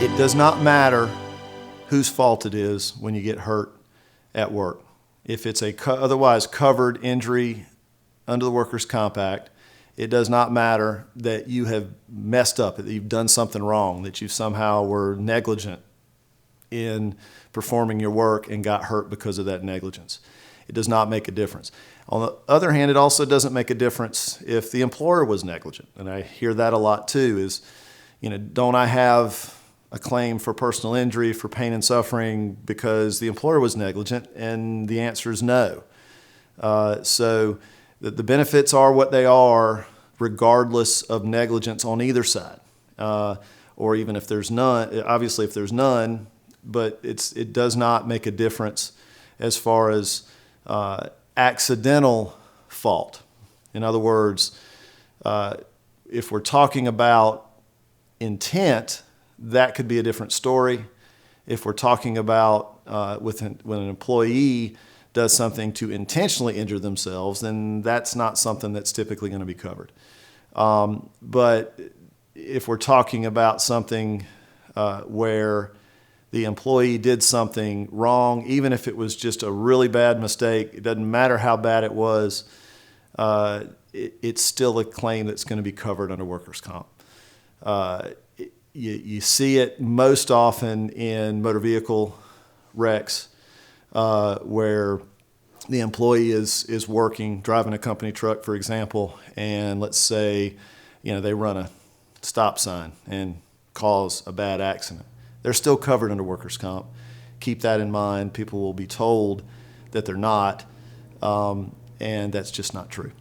It does not matter whose fault it is when you get hurt at work. If it's a otherwise covered injury under the Workers' Comp Act, it does not matter that you have messed up, that you've done something wrong, that you somehow were negligent in performing your work and got hurt because of that negligence. It does not make a difference. On the other hand, it also doesn't make a difference if the employer was negligent. And I hear that a lot too, is, don't I have a claim for personal injury, for pain and suffering because the employer was negligent? And the answer is no. So the benefits are what they are regardless of negligence on either side. Or even if there's none, obviously if there's none, but it does not make a difference as far as accidental fault. In other words, if we're talking about intent, that could be a different story. If we're talking about when an employee does something to intentionally injure themselves, then that's not something that's typically going to be covered. But if we're talking about something where the employee did something wrong, even if it was just a really bad mistake, it doesn't matter how bad it was, it's still a claim that's going to be covered under workers' comp. You see it most often in motor vehicle wrecks where the employee is working, driving a company truck, for example, and let's say they run a stop sign and cause a bad accident. They're still covered under workers' comp. Keep that in mind. People will be told that they're not, and that's just not true.